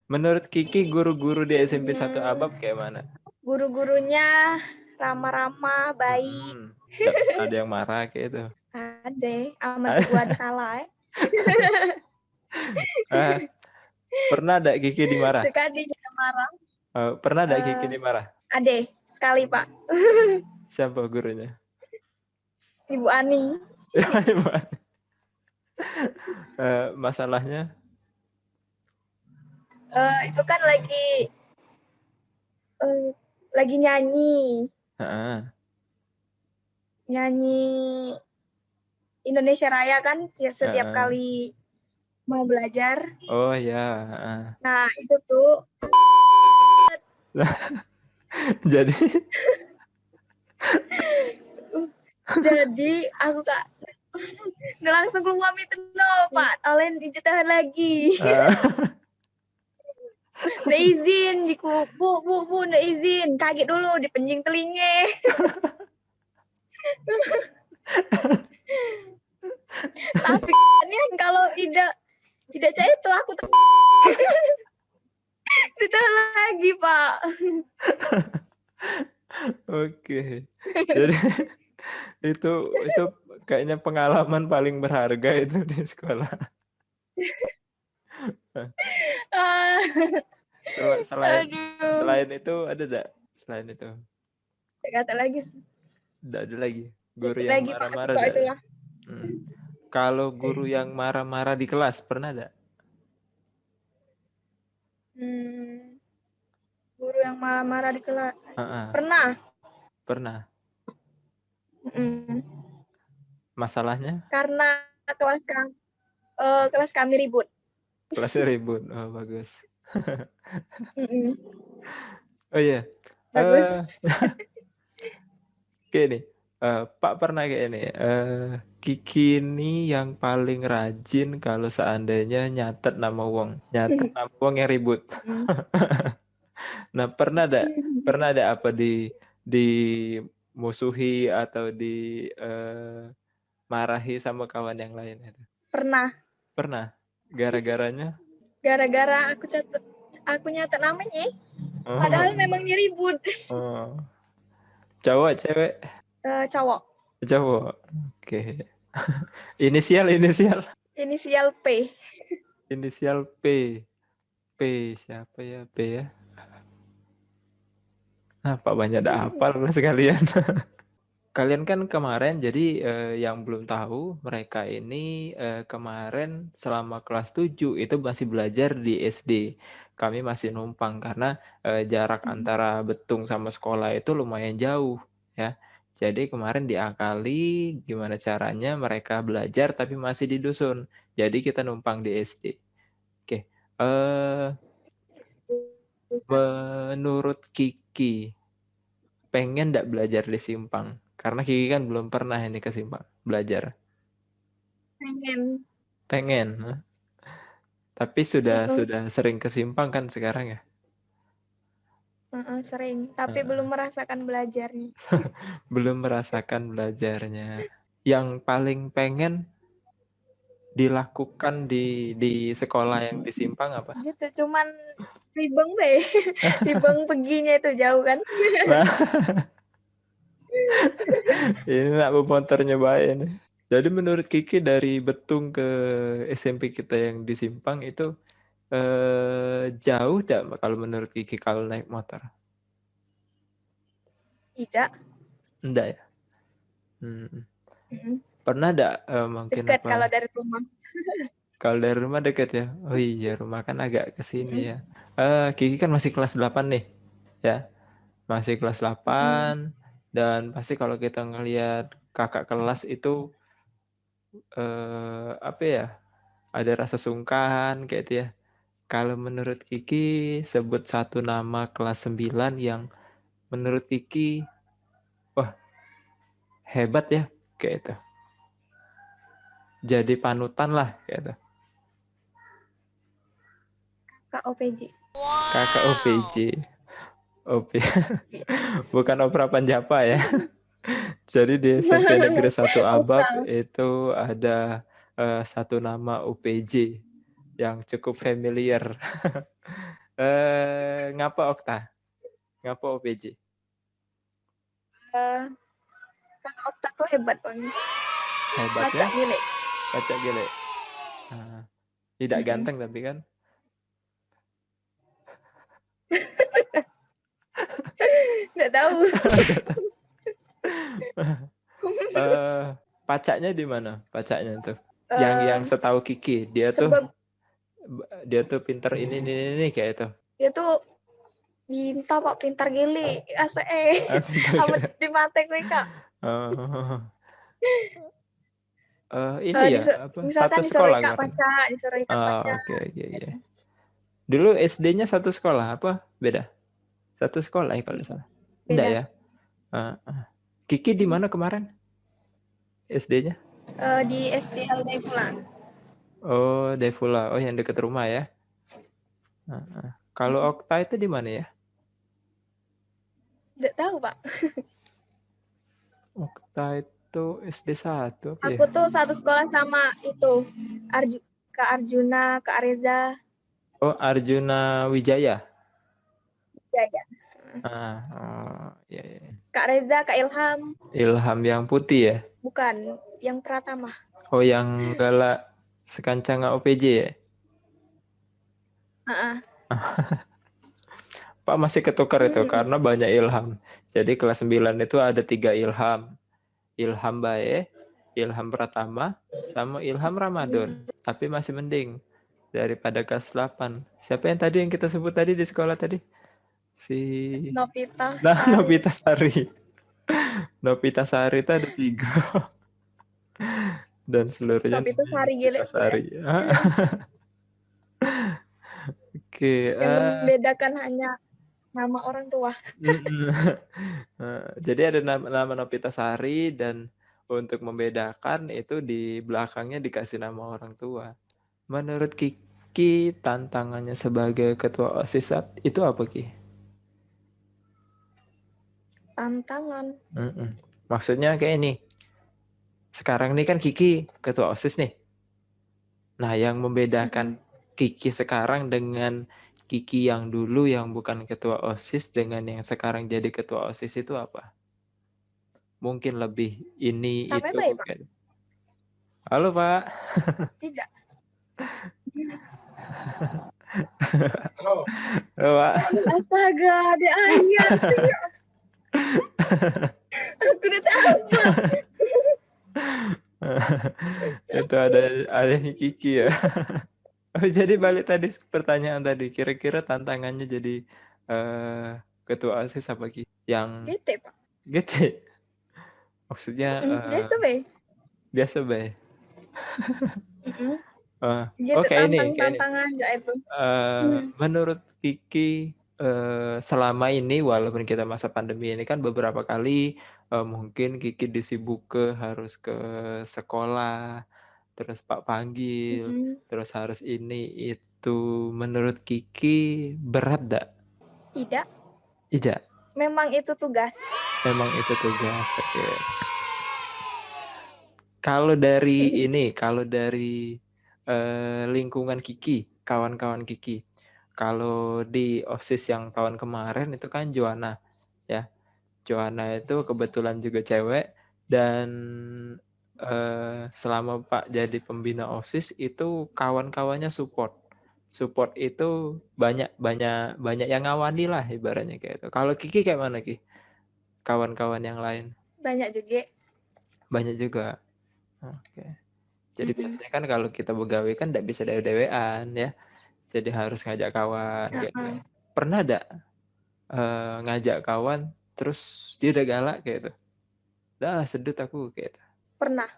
Menurut Kiki, guru-guru di SMP 1 Hmm, Abab kayak mana? guru-gurunya ramah-ramah, baik. Nggak pernah ada yang marah kayak itu. Ada, sama gua ada salah. Ah, pernah ada Kiki dimarah? Sekalinya marah. Pernah ada Kiki Eh, dimarah? Ade, sekali Pak. Siapa gurunya? Ibu Ani. Masalahnya? Itu kan lagi nyanyi. Heeh. Nyanyi Indonesia Raya kan ya, setiap Heeh. kali mau belajar. Oh ya. Heeh. Nah, itu tuh Jadi jadi aku kak langsung keluar itu no Pak, kalian ditahan lagi. Nggak izin, bu, nggak izin. Kaget dulu, dipenjing telinga. Tapi kan kalau tidak cah itu aku ditahan lagi Pak. Oke. Jadi itu kayaknya pengalaman paling berharga itu di sekolah. Selain Aduh, selain itu ada enggak? Selain itu. kata lagi, Enggak ada lagi. Guru yang lagi Pak, marah-marah suka enggak ada. itulah. Kalau guru yang marah-marah di kelas pernah enggak? Guru yang marah-marah di kelas. Heeh. Pernah. Pernah. Mm. Masalahnya? Karena kelas kami ribut. Kelasnya ribut. Oh, bagus. Mm-mm. Oh iya. Bagus. Kayak ini. Pak pernah kayak ini. Kiki ini yang paling rajin kalau seandainya nyatet nama wong. Nyatet nama wong yang ribut. Mm. Nah, pernah ada apa dimusuhi atau marahi sama kawan yang lain itu? Pernah. Pernah. Gara-garanya? Gara-gara aku nyatet namanya. Padahal Oh, memang ribut. oh. Cowok, cewek? Cowok. Cowok. Oke. Inisial, inisial. Inisial P. Inisial P. P siapa ya? P ya. Pak banyak ada hafal lah sekalian. Kalian kan kemarin jadi yang belum tahu mereka ini kemarin selama kelas 7 itu masih belajar di SD. Kami masih numpang karena jarak antara Betung sama sekolah itu lumayan jauh ya. Jadi kemarin diakali gimana caranya mereka belajar tapi masih di dusun. Jadi kita numpang di SD. Oke. Menurut Kiki pengen nggak belajar di Simpang? Karena Kiki kan belum pernah ini ke Simpang belajar. Pengen. Pengen, huh? Tapi sudah sering ke Simpang kan sekarang ya? Sering, tapi belum merasakan belajarnya. Belum merasakan belajarnya. Yang paling pengen dilakukan di sekolah yang di Simpang apa? Gitu, cuman ribeng deh. Ribeng perginya itu jauh kan. Nah, ini nak motor nyobain. Jadi menurut Kiki dari Betung ke SMP kita yang di Simpang itu jauh tidak kalau menurut Kiki kalau naik motor? Tidak. Enggak ya? Pernah enggak mungkin Dekat apa? kalau dari rumah. Kalau dari rumah dekat ya? Oh iya, rumah kan agak ke sini ya. Kiki kan masih kelas 8 nih. Ya, masih kelas 8 dan pasti kalau kita ngelihat kakak kelas itu apa ya? Ada rasa sungkan kayak itu ya. Kalau menurut Kiki sebut satu nama kelas 9 yang menurut Kiki wah hebat ya kayak itu. Jadi panutan lah kayak itu. Kak OPJ. Kakak OPJ. OP. Bukan Opera Panjapa ya. Jadi di SMP Negeri 1 Abab Opera. itu ada satu nama OPJ. yang cukup familiar. Ngapa Okta? Ngapa OPJ? Kak Okta tuh hebat banget. Hebatnya Baca gile. baca gile. Tidak ganteng tapi kan. Nggak tahu. Pacaknya di mana? Pacaknya tuh. Yang setahu Kiki, dia tuh pinter ini kayak itu. Dia tuh pintar Pak, pintar gili. ASE. Pinter Amat gile. di mata gue Kak. Ini ya apa? Misalkan Satu disuruh sekolah Kak kemarin. baca, disuruh Kak baca. Oke. Dulu SD-nya satu sekolah apa? Beda? Satu sekolah ya kalau salah. Enggak Beda. ya? Kiki di mana kemarin? SD-nya? Di SD Al-Daifula. Oh, Devula. Oh, yang dekat rumah ya. Kalau Okta itu di mana ya? Nggak tahu Pak. Okta itu SD 1 apa ya? Aku tuh satu sekolah sama itu Kak Arjuna, Kak Reza. Oh, Arjuna Wijaya. Wijaya. Iya. Kak Reza, Kak Ilham. Ilham yang putih ya? Bukan, yang Pratama. Oh, yang galak sekancang OPJ ya? Pak masih ketukar itu karena banyak Ilham. Jadi kelas 9 itu ada 3 Ilham. Ilham Bae, Ilham Pratama, sama Ilham Ramadan. Tapi masih mending daripada kelas 8. Siapa yang tadi yang kita sebut tadi di sekolah tadi? Novita Sari. Novita Sari. Novita Sari itu ada 3. Dan seluruhnya Novita Sari gile. Sari. Oke. Yang membedakan hanya nama orang tua. Jadi ada nama Novita Sari dan untuk membedakan itu di belakangnya dikasih nama orang tua. Menurut Kiki, tantangannya sebagai ketua OSIS itu apa, Ki? Tantangan. Maksudnya kayak ini. Sekarang nih kan Kiki ketua OSIS nih. Nah, yang membedakan Kiki sekarang dengan Kiki yang dulu yang bukan ketua OSIS dengan yang sekarang jadi ketua OSIS itu apa? Mungkin lebih ini Sampai itu. baik, Pak? Halo, Pak. Tidak. Halo, Pak. Astaga, ada ayat. Aku udah tahu, Pak. Itu ada ayahnya Kiki ya. Jadi balik tadi pertanyaan tadi, kira-kira tantangannya jadi ketua OSIS apa Ki? Yang GT, Pak. GT. Maksudnya biasa, Bay. Biasa, Bay. Gitu kayak ini. tantangan nggak itu? Menurut Kiki selama ini walaupun kita masa pandemi ini kan beberapa kali mungkin Kiki disibuk harus ke sekolah, terus Pak panggil, terus harus ini itu. Menurut Kiki berat gak? Tidak. Memang itu tugas. Oke. Kalau dari lingkungan Kiki, kawan-kawan Kiki, kalau di OSIS yang tahun kemarin itu kan Joanna, ya. Joanna itu kebetulan juga cewek dan selama Pak jadi pembina OSIS itu kawan-kawannya support itu banyak yang ngawani lah ibaratnya kayak itu. Kalau Kiki kayak mana Ki? Kawan-kawan yang lain? Banyak juga. Oke. Jadi biasanya kan kalau kita begawe kan tidak bisa dewe-dewean ya. Jadi harus ngajak kawan kayak gitu. Pernah enggak ngajak kawan terus dia udah galak kayak itu? Dah sedut aku kayak itu. Pernah.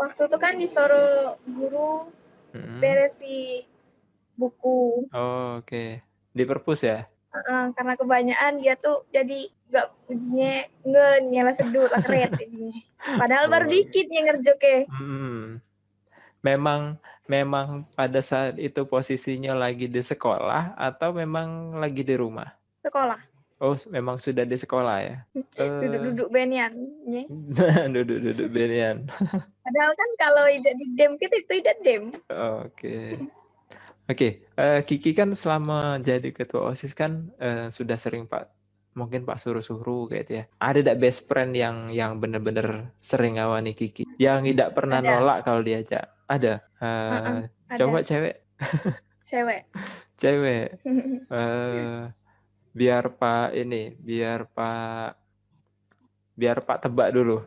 Waktu itu kan disuruh guru beresi buku. Oh, oke. Di perpus ya? Karena kebanyakan dia tuh jadi nggak ujinya nyala sedut lah keret ini. Padahal baru dikit yang ngerjoke. Memang pada saat itu posisinya lagi di sekolah atau memang lagi di rumah? Sekolah. Oh, memang sudah di sekolah ya? Duduk-duduk benian. Nye. Duduk-duduk benian. Padahal kan kalau tidak di dem kita itu tidak dem. Oke. Oke, Kiki kan selama jadi ketua OSIS kan sudah sering mungkin Pak suruh-suruh gitu ya. Ada tidak best friend yang benar-benar sering ngawani Kiki? Yang tidak pernah Ada. nolak kalau diajak? Ada? Ada. Cowok, cewek? Cewek. Cewek. Biar Pak tebak dulu.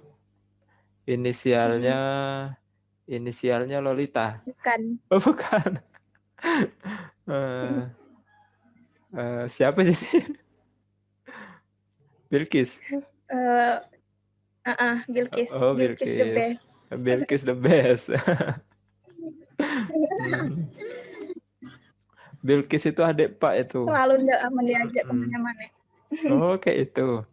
Inisialnya Lolita. Bukan. Oh, bukan. Siapa sih? Bilqis. Bilqis. Oh, Bilqis the best. Bilqis the best. Bilqis itu adik Pak itu. Selalu diajak kemana-mana. Oh, kayak itu.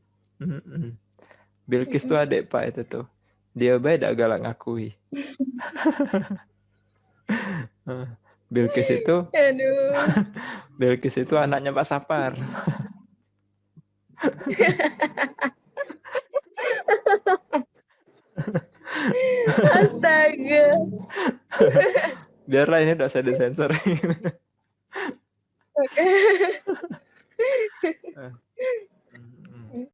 Bilqis itu adik Pak itu tuh. Dia baik gak galak ngakui. Bilqis itu. Aduh. Bilqis itu anaknya Pak Sapar. Astaga. Biarlah ini udah saya disensor. Oke.